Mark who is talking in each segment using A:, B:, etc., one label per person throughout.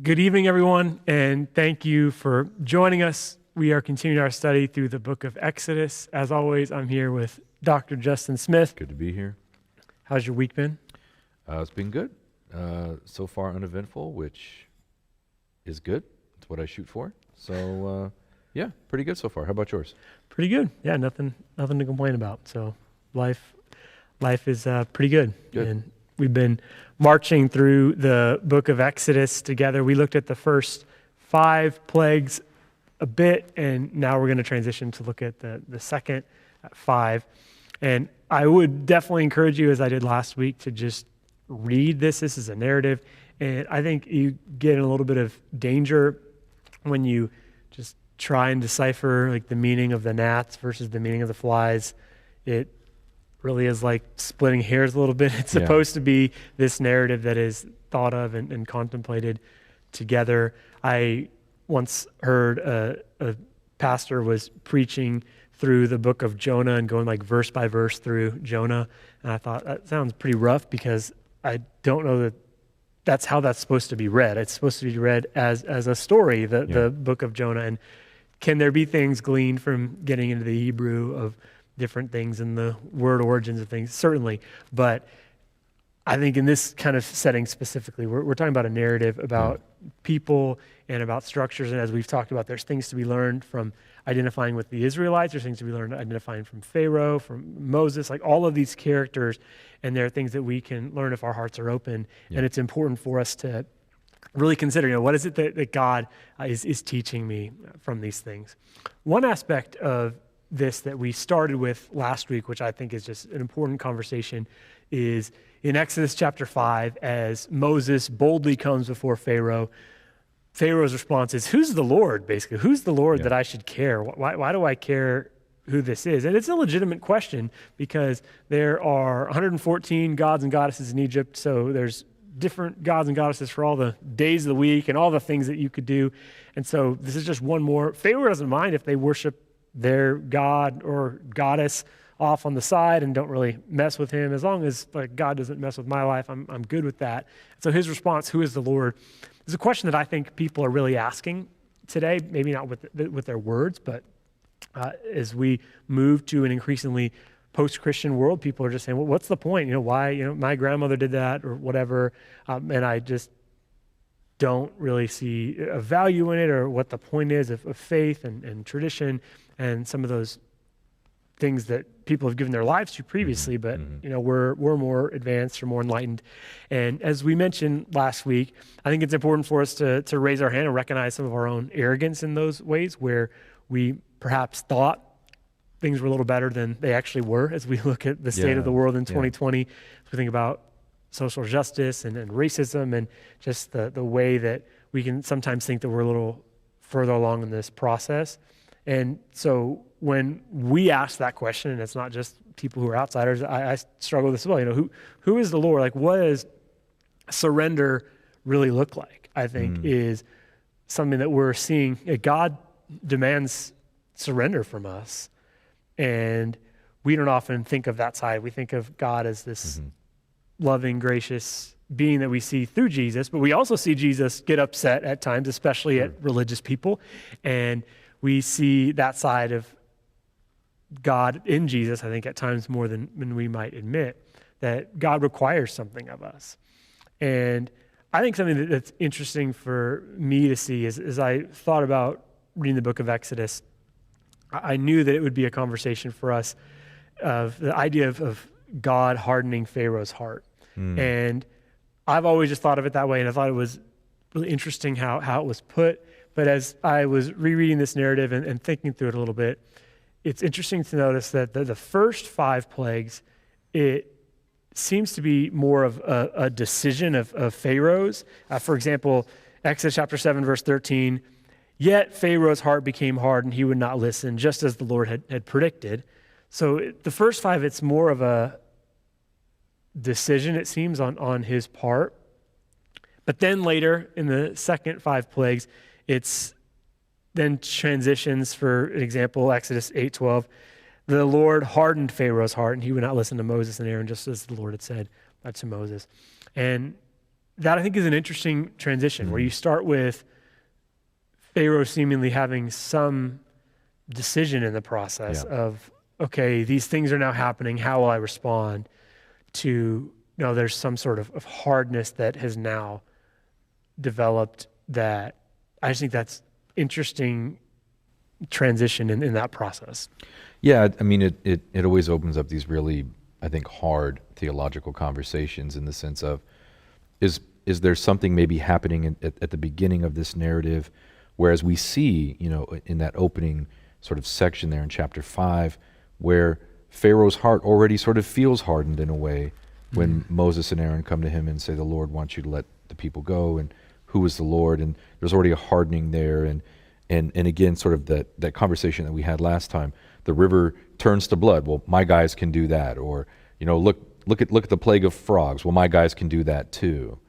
A: Good evening, everyone, and thank you for joining us. We are continuing our study through the book of Exodus. As always, I'm here with Dr. Justin Smith.
B: Good to be here.
A: How's your week been?
B: It's been good. So far uneventful, which is good. It's what I shoot for. So, yeah, pretty good so far. How about yours?
A: Pretty good. Yeah, nothing to complain about. So life is pretty good.
B: Good.
A: And we've been marching through the book of Exodus together. We looked at the first 5 plagues a bit, and now we're going to transition to look at the second 5. And I would definitely encourage you, as I did last week, to just read this. This is a narrative, and I think you get in a little bit of danger when you just try and decipher like the meaning of the gnats versus the meaning of the flies. It really is like splitting hairs a little bit. It's supposed to be this narrative that is thought of and contemplated together. I once heard a pastor was preaching through the book of Jonah and going like verse by verse through Jonah. And I thought that sounds pretty rough because I don't know that that's how that's supposed to be read. It's supposed to be read as a story, the book of Jonah. And can there be things gleaned from getting into the Hebrew of different things and the word origins of things? Certainly. But I think in this kind of setting specifically, we're talking about a narrative about people and about structures. And as we've talked about, there's things to be learned from identifying with the Israelites. There's things to be learned identifying from Pharaoh, from Moses, like all of these characters. And there are things that we can learn if our hearts are open. Yeah. And it's important for us to really consider, what is it that God is teaching me from these things? One aspect of this that we started with last week, which I think is just an important conversation, is in Exodus chapter 5, as Moses boldly comes before Pharaoh. Pharaoh's response is, who's the Lord, basically? Who's the Lord that I should care? Why do I care who this is? And it's a legitimate question because there are 114 gods and goddesses in Egypt, so there's different gods and goddesses for all the days of the week and all the things that you could do. And so this is just one more. Pharaoh doesn't mind if they worship their god or goddess off on the side and don't really mess with him. As long as like God doesn't mess with my life, I'm good with that. So his response, who is the Lord, is a question that I think people are really asking today, maybe not with their words, but as we move to an increasingly post-Christian world, people are just saying, well, what's the point? Why, my grandmother did that or whatever, and I just don't really see a value in it or what the point is of faith and tradition and some of those things that people have given their lives to previously, but we're more advanced or more enlightened. And as we mentioned last week, I think it's important for us to raise our hand and recognize some of our own arrogance in those ways where we perhaps thought things were a little better than they actually were as we look at the state of the world in 2020. As we think about social justice and racism and just the way that we can sometimes think that we're a little further along in this process. And so when we ask that question, and it's not just people who are outsiders, I struggle with this as well. Who is the Lord? Like, what does surrender really look like? I think is something that we're seeing. God demands surrender from us. And we don't often think of that side. We think of God as this loving, gracious being that we see through Jesus, but we also see Jesus get upset at times, especially at religious people. And we see that side of God in Jesus, I think, at times more than we might admit, that God requires something of us. And I think something that's interesting for me to see is as I thought about reading the book of Exodus, I knew that it would be a conversation for us of the idea of God hardening Pharaoh's heart. And I've always just thought of it that way, and I thought it was really interesting how it was put. But as I was rereading this narrative and thinking through it a little bit, it's interesting to notice that the first 5 plagues, it seems to be more of a decision of Pharaoh's. For example, Exodus chapter 7, verse 13, yet Pharaoh's heart became hard and he would not listen, just as the Lord had predicted. So the first 5, it's more of a decision, it seems, on his part. But then later, in the second 5 plagues, it's then transitions. For an example, Exodus 8:12, the Lord hardened Pharaoh's heart and he would not listen to Moses and Aaron, just as the Lord had said to Moses. And that I think is an interesting transition where you start with Pharaoh seemingly having some decision in the process of, okay, these things are now happening. How will I respond? To, there's some sort of hardness that has now developed that I just think that's interesting transition in that process.
B: Yeah, I mean, it always opens up these really, I think, hard theological conversations in the sense of, is there something maybe happening at the beginning of this narrative, whereas we see, in that opening sort of section there in chapter 5, where Pharaoh's heart already sort of feels hardened in a way when Moses and Aaron come to him and say, the Lord wants you to let the people go, and who is the Lord? And there's already a hardening there, and again, sort of that conversation that we had last time, the river turns to blood. Well, my guys can do that. Or, look at the plague of frogs. Well, my guys can do that too.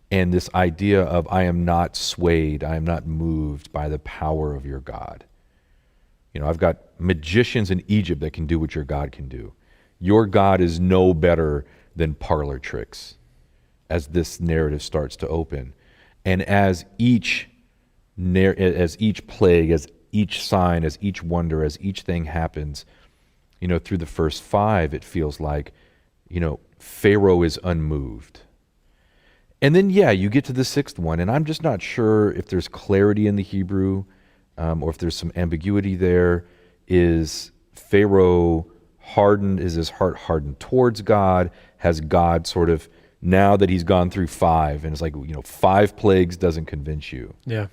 B: And this idea of, I am not swayed, I am not moved by the power of your God. I've got magicians in Egypt that can do what your God can do. Your God is no better than parlor tricks, as this narrative starts to open. And as each plague, as each sign, as each wonder, as each thing happens, through the first 5, it feels like, Pharaoh is unmoved. And then, you get to the 6th one, and I'm just not sure if there's clarity in the Hebrew, or if there's some ambiguity there. Is Pharaoh hardened? Is his heart hardened towards God? Has God sort of, now that he's gone through 5, and it's like, 5 plagues doesn't convince you.
A: Yeah.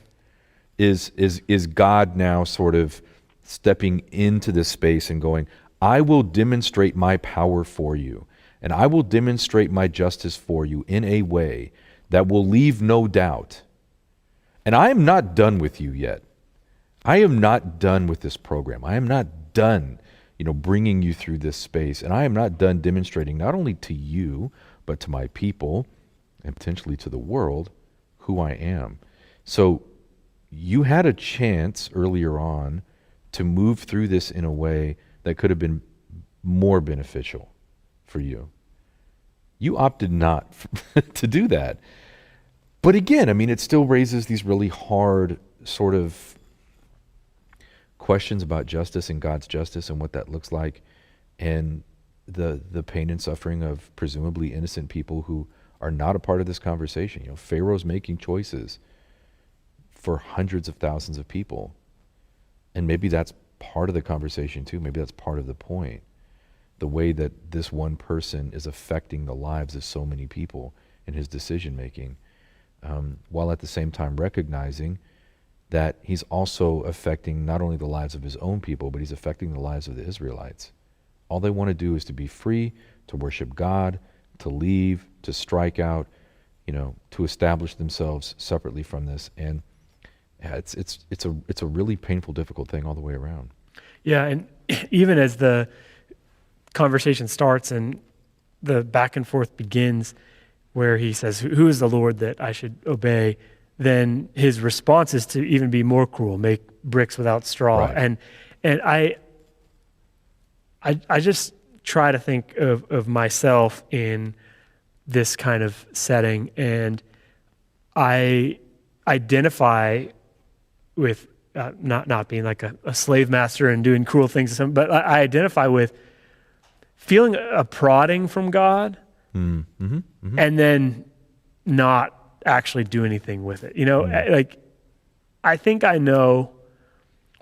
B: Is God now sort of stepping into this space and going, I will demonstrate my power for you, and I will demonstrate my justice for you in a way that will leave no doubt. And I am not done with you yet. I am not done with this program. I am not done, bringing you through this space. And I am not done demonstrating not only to you, but to my people and potentially to the world who I am. So you had a chance earlier on to move through this in a way that could have been more beneficial for you. You opted not to do that. But again, it still raises these really hard sort of questions about justice and God's justice and what that looks like, and the pain and suffering of presumably innocent people who are not a part of this conversation. Pharaoh's making choices for hundreds of thousands of people. And maybe that's part of the conversation too. Maybe that's part of the point. The way that this one person is affecting the lives of so many people in his decision making, while at the same time recognizing that he's also affecting not only the lives of his own people, but he's affecting the lives of the Israelites. All they want to do is to be free, to worship God, to leave, to strike out, to establish themselves separately from this. And it's a really painful, difficult thing all the way around. Yeah,
A: and even as the conversation starts and the back and forth begins, where he says, "Who is the Lord that I should obey?" then his response is to even be more cruel, make bricks without straw.
B: Right.
A: And I just try to think of myself in this kind of setting, and I identify with not being like a slave master and doing cruel things to someone, but I identify with feeling a prodding from God, and then not actually do anything with it. Like, I think I know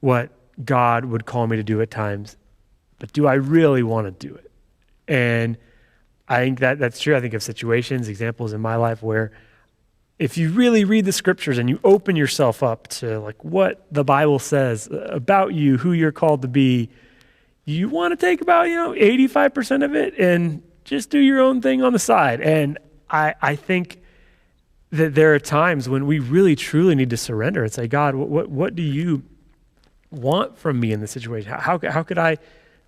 A: what God would call me to do at times, but do I really want to do it? And I think that's true. I think of situations, examples in my life where if you really read the scriptures and you open yourself up to like what the Bible says about you, who you're called to be, you want to take about, 85% of it and just do your own thing on the side. And I think that there are times when we really truly need to surrender and say, God, what do you want from me in this situation? How could I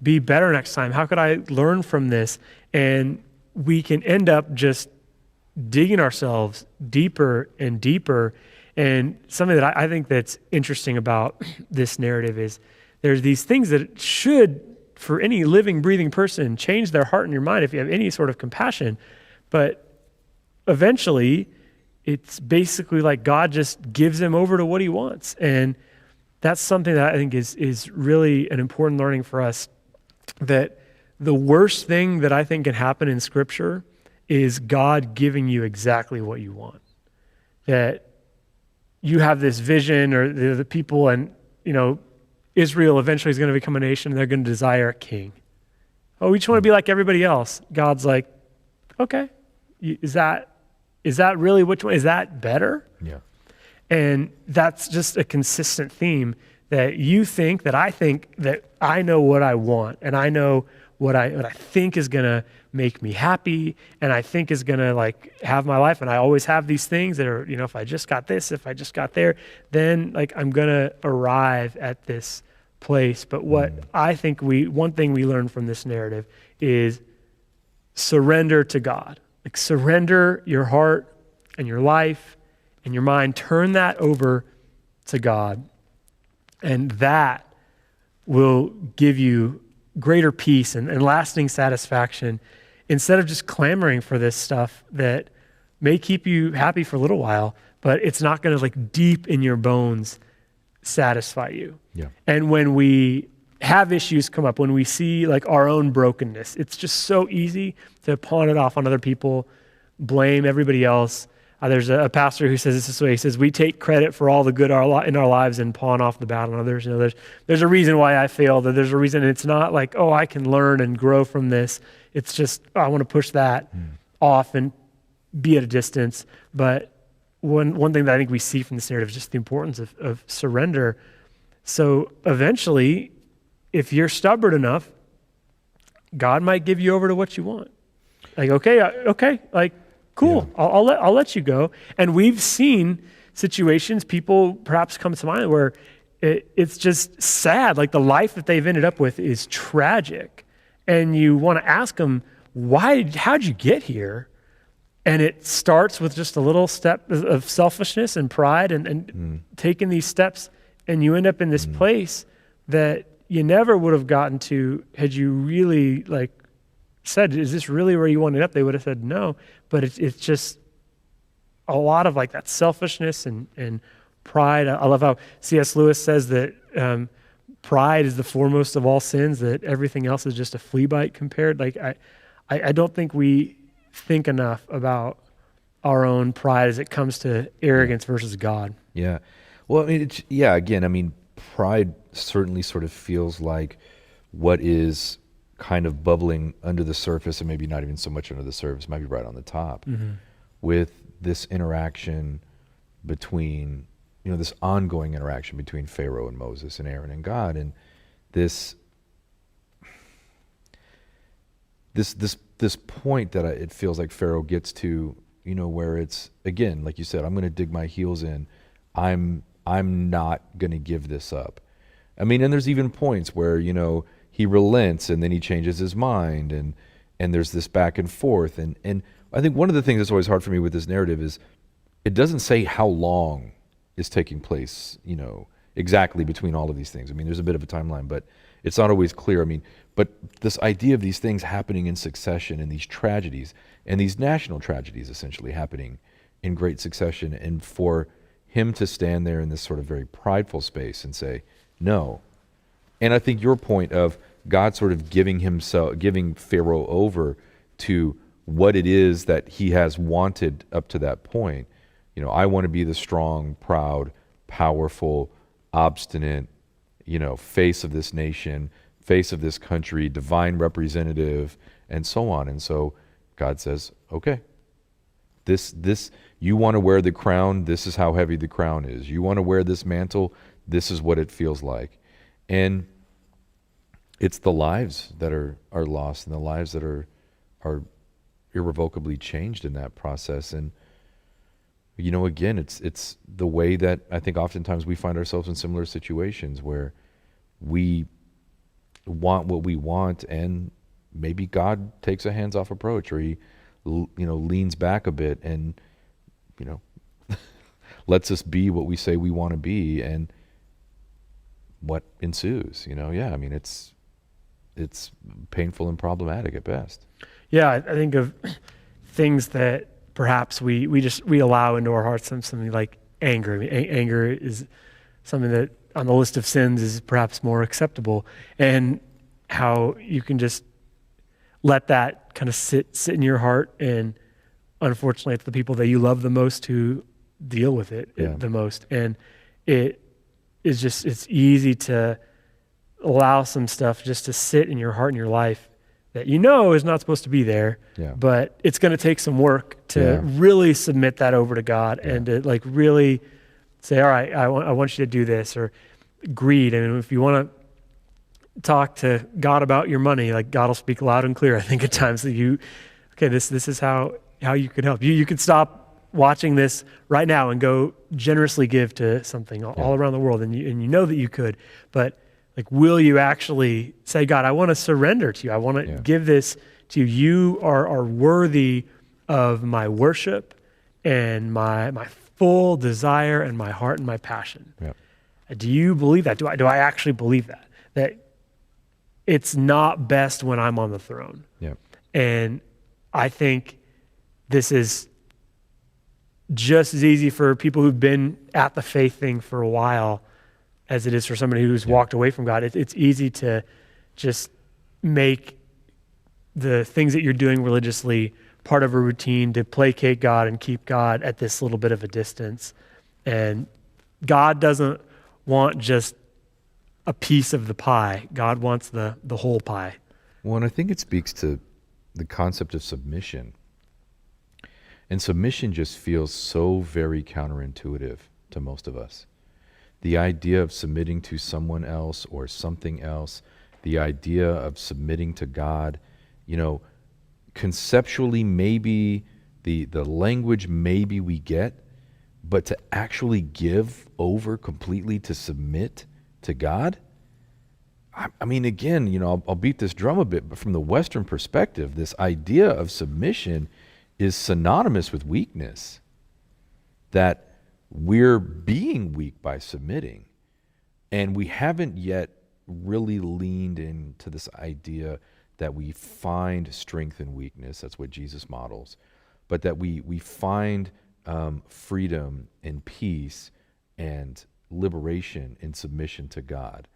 A: be better next time? How could I learn from this? And we can end up just digging ourselves deeper and deeper. And something that I think that's interesting about this narrative is there's these things that should, for any living, breathing person, change their heart and your mind if you have any sort of compassion. But eventually, it's basically like God just gives him over to what he wants. And that's something that I think is really an important learning for us, that the worst thing that I think can happen in Scripture is God giving you exactly what you want. That you have this vision, or the people, and Israel eventually is going to become a nation, and they're going to desire a king. Oh, we just want to be like everybody else. God's like, okay, is that really which one? Is that better?
B: Yeah.
A: And that's just a consistent theme, that you think that I know what I want, and I know what I think is going to make me happy, and I think is going to like have my life, and I always have these things that are, if I just got this, if I just got there, then like I'm going to arrive at this place. But what I think one thing we learn from this narrative is surrender to God. Like, surrender your heart and your life and your mind, turn that over to God, and that will give you greater peace and lasting satisfaction, instead of just clamoring for this stuff that may keep you happy for a little while, but it's not going to like deep in your bones satisfy you.
B: Yeah.
A: And when we have issues come up, when we see like our own brokenness, it's just so easy to pawn it off on other people, blame everybody else. There's a pastor who says this way. He says, we take credit for all the good in our lives and pawn off the bad on others. There's a reason why I failed. There's a reason. It's not like, oh, I can learn and grow from this. It's just, I want to push that off and be at a distance. But one thing that I think we see from this narrative is just the importance of surrender. So eventually, if you're stubborn enough, God might give you over to what you want. Like, okay, like, cool, yeah. I'll let you go. And we've seen situations, people perhaps come to mind, where it's just sad. Like, the life that they've ended up with is tragic. And you want to ask them, how'd you get here? And it starts with just a little step of selfishness and pride and taking these steps, and you end up in this place that you never would have gotten to had you really like said, is this really where you want to end up? They would have said no. But it's just a lot of like that selfishness and pride. I love how C.S. Lewis says that pride is the foremost of all sins, that everything else is just a flea bite compared. Like, I don't think we think enough about our own pride as it comes to arrogance versus God.
B: Yeah. Well, I mean, pride certainly sort of feels like what is kind of bubbling under the surface, and maybe not even so much under the surface, might be right on the top, with this interaction between, this ongoing interaction between Pharaoh and Moses and Aaron and God, and this point that it feels like Pharaoh gets to, where it's, again, like you said, I'm going to dig my heels in. I'm not going to give this up. I mean, and there's even points where, he relents and then he changes his mind, and there's this back and forth. And I think one of the things that's always hard for me with this narrative is it doesn't say how long is taking place, exactly between all of these things. I mean, there's a bit of a timeline, but it's not always clear. I mean, but this idea of these things happening in succession, and these tragedies, and these national tragedies essentially happening in great succession, and for him to stand there in this sort of very prideful space and say, no. And I think your point of God sort of giving Pharaoh over to what it is that he has wanted up to that point. I want to be the strong, proud, powerful, obstinate, face of this nation, face of this country, divine representative, and so on. And so God says, okay, this you want to wear the crown, this is how heavy the crown is. You want to wear this mantle, this is what it feels like. And it's the lives that are lost, and the lives that are irrevocably changed in that process. And again, it's the way that I think oftentimes we find ourselves in similar situations where we want what we want, and maybe God takes a hands-off approach, or he leans back a bit and lets us be what we say we want to be, and what ensues. I mean, it's painful and problematic at best.
A: Yeah, I think of things that perhaps we allow into our hearts something like anger. I mean, anger is something that on the list of sins is perhaps more acceptable, and how you can just let that kind of sit in your heart, and unfortunately it's the people that you love the most who deal with it the most, and it is just, it's easy to allow some stuff just to sit in your heart and your life that is not supposed to be there, but it's going to take some work to really submit that over to God and to like really say, all right, I want you to do this. Or greed. I mean, if you want to talk to God about your money, like God will speak loud and clear, I think at times that this is how you could help. You could stop watching this right now and go generously give to something all around the world, and you know that you could, but like, will you actually say, God, I want to surrender to you. I want to give this to you. You are worthy of my worship and my full desire and my heart and my passion. Yep. Do you believe that? Do I actually believe that? That it's not best when I'm on the throne. Yep. And I think this is just as easy for people who've been at the faith thing for a while as it is for somebody who's walked away from God. It's easy to just make the things that you're doing religiously part of a routine to placate God and keep God at this little bit of a distance. And God doesn't want just a piece of the pie. God wants the whole pie.
B: Well, and I think it speaks to the concept of submission. And submission just feels so very counterintuitive to most of us. The idea of submitting to someone else or something else, the idea of submitting to God, conceptually maybe the language maybe we get, but to actually give over completely to submit to God, I mean, again, I'll beat this drum a bit, but from the Western perspective, this idea of submission is synonymous with weakness. That we're being weak by submitting, and we haven't yet really leaned into this idea that we find strength in weakness. That's what Jesus models, but that we find freedom and peace and liberation in submission to God.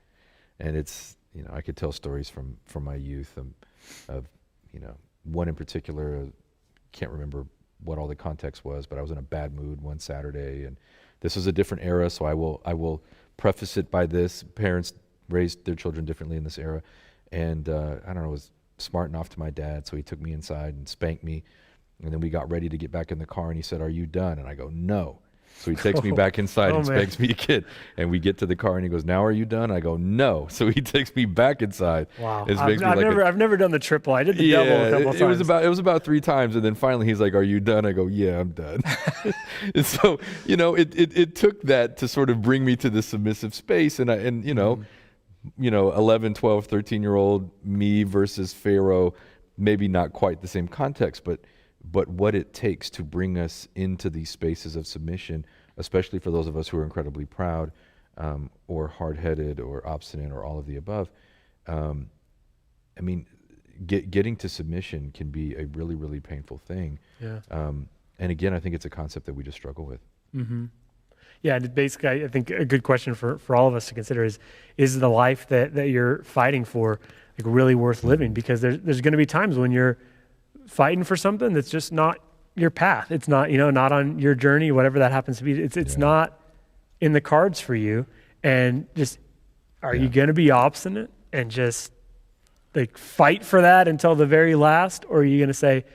B: And it's, I could tell stories from my youth of one in particular. Can't remember what all the context was, but I was in a bad mood one Saturday, and this was a different era, so I will preface it by this: parents raised their children differently in this era, and I was smart enough to my dad, so he took me inside and spanked me, and then we got ready to get back in the car, and he said, "Are you done?" And I go, "No." So he takes me back inside and spanks me again. And we get to the car and he goes, "Now are you done?" I go, "No." So he takes me back inside.
A: Wow. I've never done the triple. I did the double a couple of times.
B: It was about 3 times. And then finally he's like, "Are you done?" I go, "Yeah, I'm done." And so, it took that to sort of bring me to the submissive space. And 11, 12, 13-year-old me versus Pharaoh, maybe not quite the same context, but what it takes to bring us into these spaces of submission, especially for those of us who are incredibly proud, or hard-headed or obstinate or all of the above. Getting to submission can be a really, really painful thing. Yeah. And again, I think it's a concept that we just struggle with.
A: Mm-hmm. Yeah, and basically, I think a good question for all of us to consider is the life that you're fighting for like really worth living? Because there's going to be times when you're fighting for something that's just not your path. It's not, not on your journey, whatever that happens to be. It's not in the cards for you. And just, are you going to be obstinate and just like fight for that until the very last? Or are you going to say,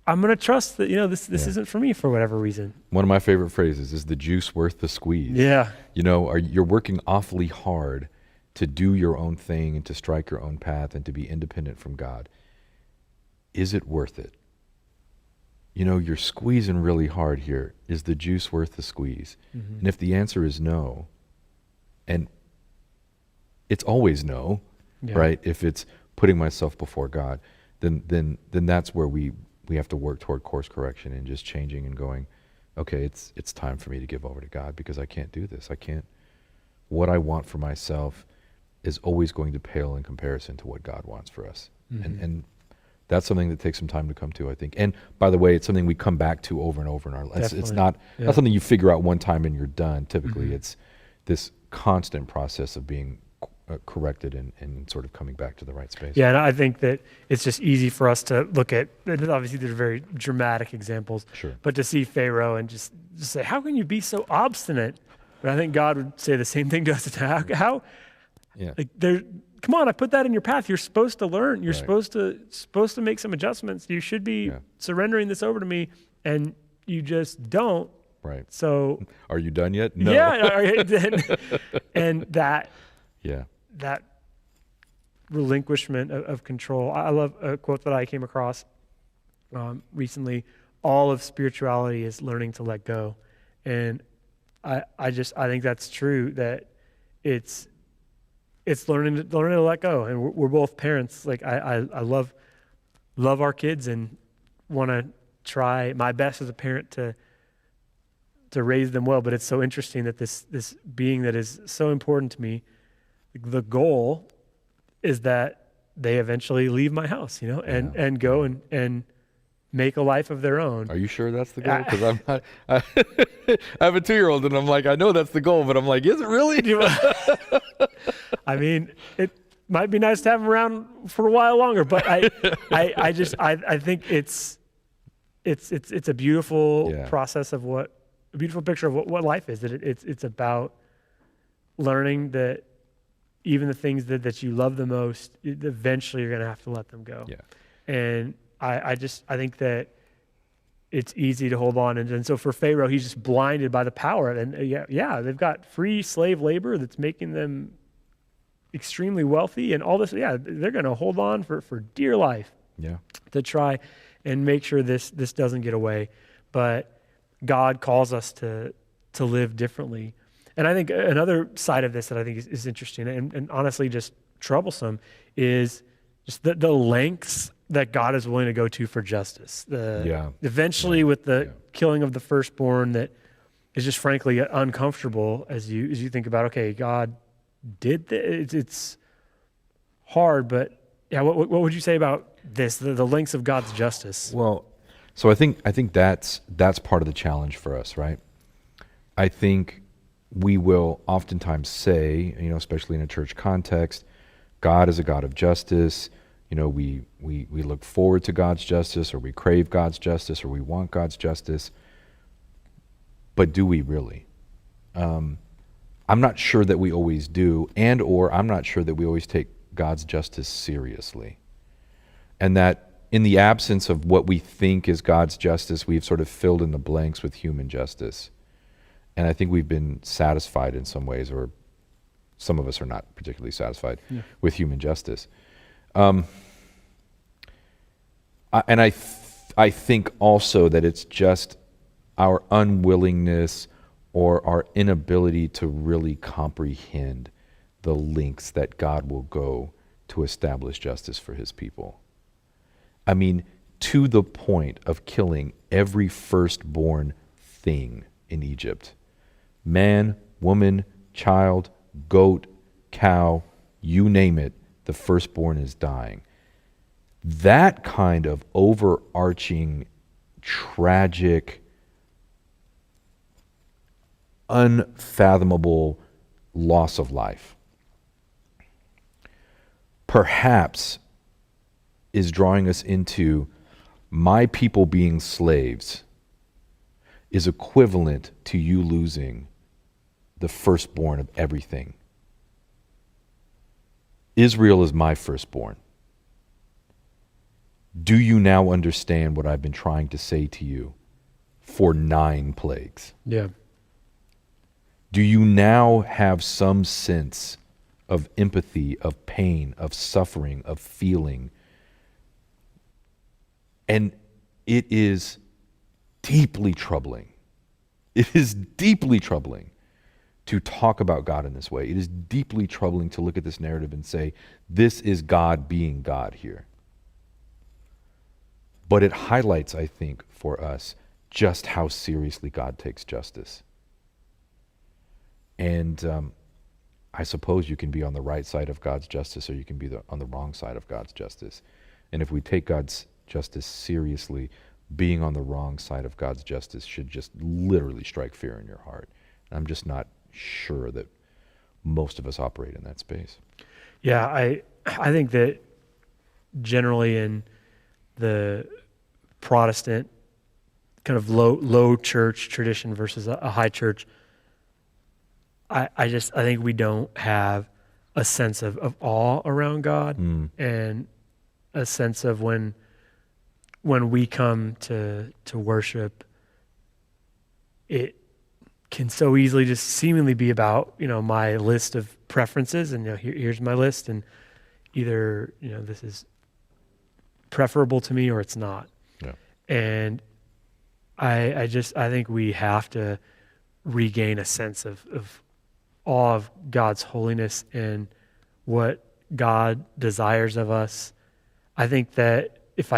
A: I'm going to trust that, this isn't for me for whatever reason?
B: One of my favorite phrases is the juice worth the squeeze.
A: Yeah.
B: You're working awfully hard to do your own thing and to strike your own path and to be independent from God. Is it worth it? You're squeezing really hard here. Is the juice worth the squeeze? Mm-hmm. And if the answer is no, and it's always no, right? If it's putting myself before God, then that's where we have to work toward course correction and just changing and going, okay, it's time for me to give over to God because I can't do this. I can't. What I want for myself is always going to pale in comparison to what God wants for us. Mm-hmm. And That's something that takes some time to come to, I think. And by the way, it's something we come back to over and over in our lives. It's
A: Definitely.
B: not something you figure out one time and you're done. Typically,
A: Mm-hmm.
B: it's this constant process of being corrected and sort of coming back to the right space.
A: Yeah, and I think that it's just easy for us to look at, and obviously there's very dramatic examples,
B: Sure.
A: but to see Pharaoh and just say, how can you be so obstinate? But I think God would say the same thing to us. How
B: Yeah.
A: like come on, I put that in your path. You're supposed to learn. You're
B: Right.
A: supposed to make some adjustments. You should be
B: Yeah.
A: surrendering this over to me, and you just don't.
B: Right.
A: So
B: Are you done yet? No.
A: yeah, all right, and
B: Yeah.
A: that relinquishment of control. I love a quote that I came across recently. All of spirituality is learning to let go, and I think that's true. That it's learning to let go, and we're both parents. Like I love our kids and want to try my best as a parent to raise them well. But it's so interesting that this being that is so important to me, the goal is that they eventually leave my house, and go and make a life of their own.
B: Are you sure that's the goal? Because I'm not. I have a 2-year-old, and I'm like, I know that's the goal, but I'm like, is it really?
A: I mean, it might be nice to have them around for a while longer, but I think it's a beautiful process of a beautiful picture of what life is. That it's about learning that even the things that you love the most, eventually you're going to have to let them go.
B: Yeah.
A: And I think that it's easy to hold on. And so for Pharaoh, he's just blinded by the power. And they've got free slave labor that's making them extremely wealthy and all this. Yeah, they're going to hold on for dear life to try and make sure this doesn't get away. But God calls us to live differently. And I think another side of this that I think is interesting and honestly just troublesome is just the lengths that God is willing to go to for justice. Eventually with the killing of the firstborn that is just frankly uncomfortable as you think about, okay, God did this. It's hard, but yeah, what would you say about this, the lengths of God's justice?
B: Well, so I think that's part of the challenge for us, right? I think we will oftentimes say, especially in a church context, God is a God of justice. We look forward to God's justice, or we crave God's justice, or we want God's justice. But do we really? I'm not sure that we always do, or I'm not sure that we always take God's justice seriously. And that in the absence of what we think is God's justice, we've sort of filled in the blanks with human justice. And I think we've been satisfied in some ways, or some of us are not particularly satisfied with human justice. I think also that it's just our unwillingness or our inability to really comprehend the lengths that God will go to establish justice for his people. I mean, to the point of killing every firstborn thing in Egypt. Man, woman, child, goat, cow, you name it, the firstborn is dying. That kind of overarching, tragic, unfathomable loss of life perhaps is drawing us into my people being slaves is equivalent to you losing the firstborn of everything. Israel is my firstborn. Do you now understand what I've been trying to say to you for 9 plagues?
A: Yeah.
B: Do you now have some sense of empathy, of pain, of suffering, of feeling? And it is deeply troubling. It is deeply troubling to talk about God in this way. It is deeply troubling to look at this narrative and say, this is God being God here. But it highlights, I think, for us, just how seriously God takes justice. And I suppose you can be on the right side of God's justice, or you can be on the wrong side of God's justice. And if we take God's justice seriously, being on the wrong side of God's justice should just literally strike fear in your heart. I'm just not sure that most of us operate in that space.
A: Yeah, I think that generally in the Protestant kind of low church tradition versus a high church, I think we don't have a sense of awe around God and a sense of when we come to worship, it can so easily just seemingly be about, my list of preferences and, here's my list, and either, this is preferable to me or it's not.
B: Yeah.
A: And I think we have to regain a sense of awe of God's holiness and what God desires of us. I think that if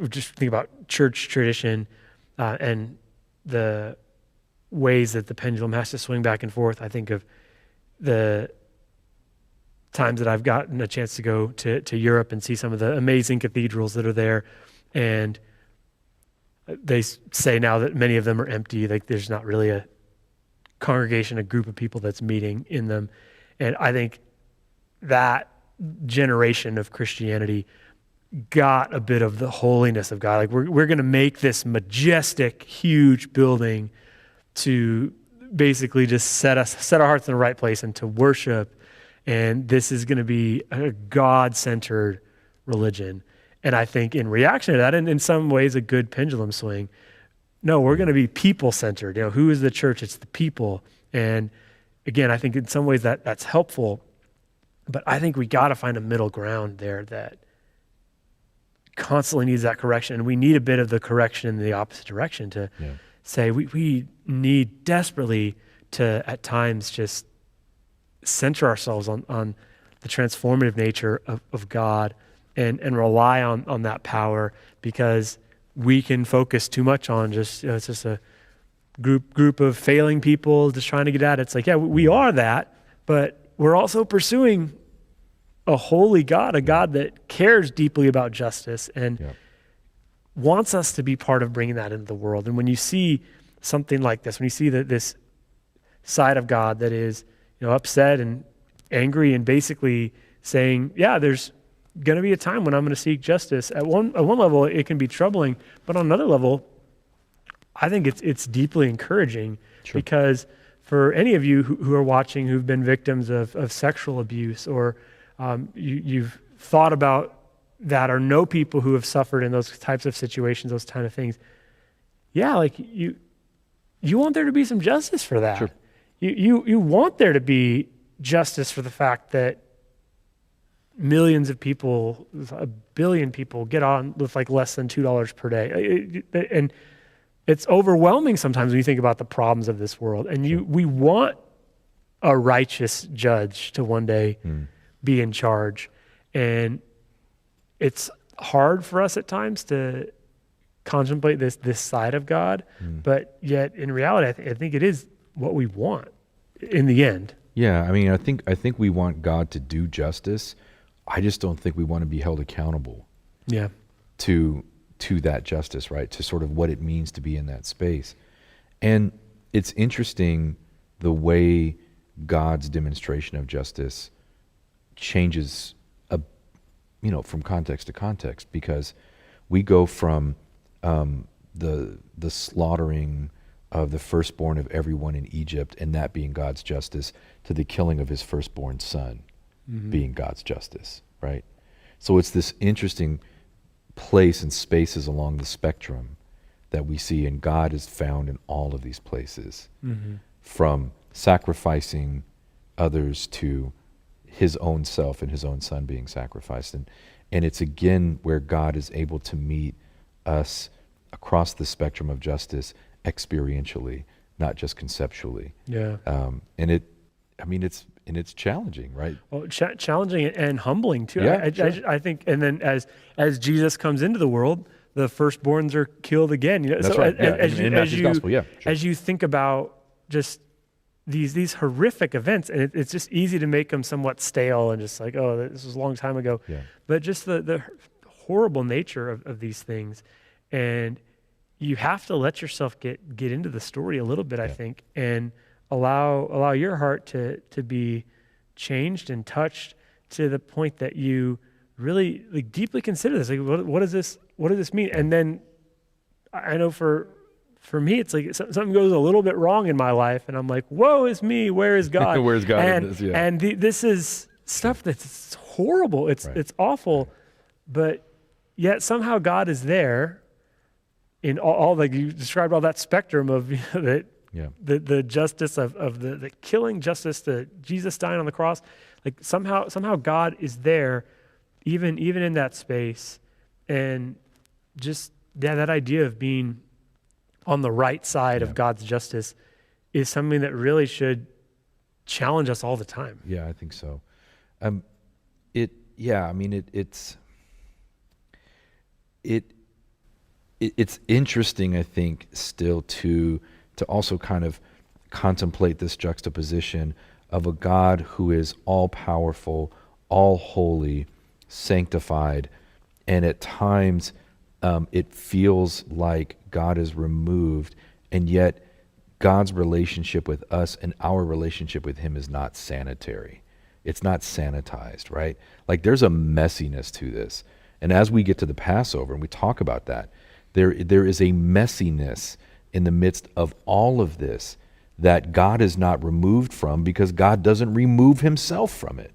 A: just think about church tradition and the ways that the pendulum has to swing back and forth, I think of the times that I've gotten a chance to go to Europe and see some of the amazing cathedrals that are there, and they say now that many of them are empty, like there's not really a congregation, a group of people that's meeting in them. And I think that generation of Christianity got a bit of the holiness of God. Like we're going to make this majestic, huge building to basically just set our hearts in the right place and to worship. And this is going to be a God-centered religion. And I think in reaction to that, and in some ways a good pendulum swing, no, we're going to be people-centered. Who is the church? It's the people. And again, I think in some ways that's helpful, but I think we got to find a middle ground there that constantly needs that correction. And we need a bit of the correction in the opposite direction to say we need desperately to, at times, just center ourselves on the transformative nature of God and rely on that power, because we can focus too much on just, it's just a group of failing people just trying to get at it. It's like, yeah, we are that, but we're also pursuing a holy God, a God that cares deeply about justice and wants us to be part of bringing that into the world. And when you see something like this, when you see this side of God that is, upset and angry and basically saying, yeah, there's going to be a time when I'm going to seek justice. At one level, it can be troubling, but on another level, I think it's deeply encouraging. Sure. Because for any of you who are watching who've been victims of sexual abuse, or you've thought about that or know people who have suffered in those types of situations, those kind of things, like you want there to be some justice for that. Sure. You want there to be justice for the fact that millions of people, 1 billion people, get on with like less than $2 per day. And it's overwhelming sometimes when you think about the problems of this world. And we want a righteous judge to one day be in charge. And it's hard for us at times to contemplate this side of God, but yet in reality, I think it is what we want in the end.
B: Yeah, I mean, I think we want God to do justice. I just don't think we want to be held accountable.
A: Yeah.
B: To that justice, right? To sort of what it means to be in that space. And it's interesting the way God's demonstration of justice changes from context to context, because we go from the slaughtering of the firstborn of everyone in Egypt, and that being God's justice, to the killing of his firstborn son being God's justice, right? So it's this interesting place and spaces along the spectrum that we see, and God is found in all of these places, from sacrificing others to his own self and his own son being sacrificed. And it's again where God is able to meet us across the spectrum of justice experientially, not just conceptually.
A: Yeah.
B: It's challenging, right?
A: Well, challenging and humbling too.
B: Yeah,
A: I think, and then as Jesus comes into the world, the firstborns are killed again.
B: That's right. In Matthew's gospel, sure.
A: As you think about just these horrific events, and it's just easy to make them somewhat stale and just like, oh, this was a long time ago.
B: Yeah.
A: But just the horrible nature of these things. And you have to let yourself get into the story a little bit, I think, and allow your heart to be changed and touched to the point that you really like deeply consider this. Like, what does this mean? And then I know for me, it's like something goes a little bit wrong in my life, and I'm like, woe is me, where is God?
B: Where's God
A: and,
B: in this? Yeah.
A: And this is stuff that's horrible. It's awful, but yet somehow God is there in all like you described all that spectrum of the justice of the killing justice, the Jesus dying on the cross. Like somehow God is there, even in that space, and just that idea of being on the right side of God's justice is something that really should challenge us all the time.
B: Yeah, I think so. It's interesting, I think, still to also kind of contemplate this juxtaposition of a God who is all powerful, all holy, sanctified, and at times it feels like God is removed, and yet God's relationship with us and our relationship with him is not sanitary. It's not sanitized, right? Like there's a messiness to this. And as we get to the Passover and we talk about that, there is a messiness in the midst of all of this that God is not removed from because God doesn't remove himself from it.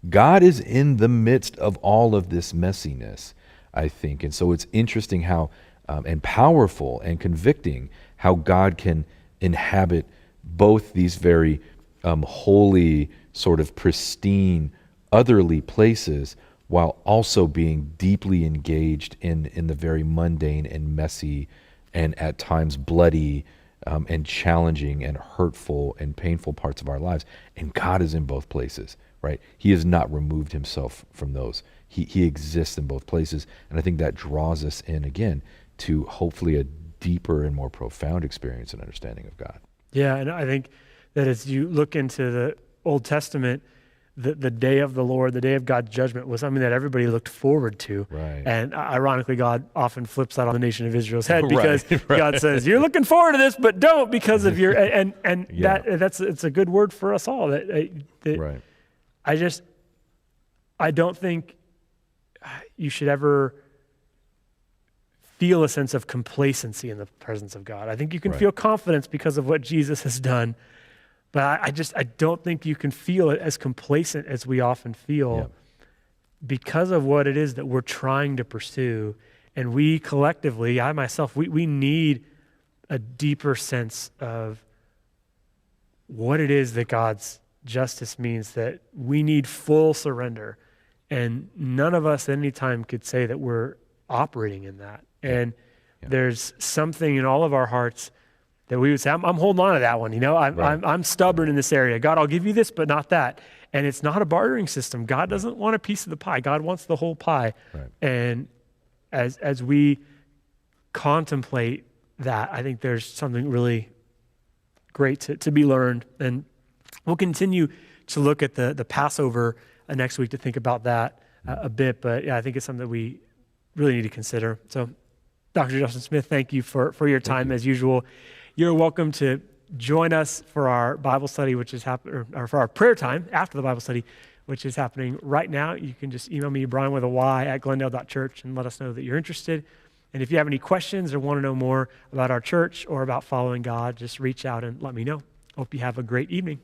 B: God is in the midst of all of this messiness, I think. And so it's interesting how, and powerful and convicting, how God can inhabit both these very holy, sort of pristine, otherly places, while also being deeply engaged in the very mundane and messy and at times bloody and challenging and hurtful and painful parts of our lives. And God is in both places, right? He has not removed himself from those. He exists in both places. And I think that draws us in again to hopefully a deeper and more profound experience and understanding of God.
A: Yeah, and I think that as you look into the Old Testament, the day of the Lord, the day of God's judgment was something that everybody looked forward to.
B: Right.
A: And ironically, God often flips that on the nation of Israel's head because
B: Right.
A: God says, you're looking forward to this, but don't because of your, and
B: Yeah.
A: it's a good word for us all. That
B: Right.
A: I don't think you should ever feel a sense of complacency in the presence of God. I think you can feel confidence because of what Jesus has done. But I don't think you can feel it as complacent as we often feel because of what it is that we're trying to pursue. And we collectively, I myself, we need a deeper sense of what it is that God's justice means, that we need full surrender. And none of us at any time could say that we're operating in that. And there's something in all of our hearts that we would say, I'm holding on to that one. I'm stubborn in this area. God, I'll give you this, but not that. And it's not a bartering system. God doesn't want a piece of the pie. God wants the whole pie.
B: Right.
A: And as we contemplate that, I think there's something really great to be learned. And we'll continue to look at the Passover next week to think about that a bit. But yeah, I think it's something that we really need to consider. So Dr. Justin Smith, thank you for your time as usual. You're welcome to join us for our Bible study, which is or for our prayer time after the Bible study, which is happening right now. You can just email me, Brian with a Y at glendale.church, and let us know that you're interested. And if you have any questions or want to know more about our church or about following God, just reach out and let me know. Hope you have a great evening.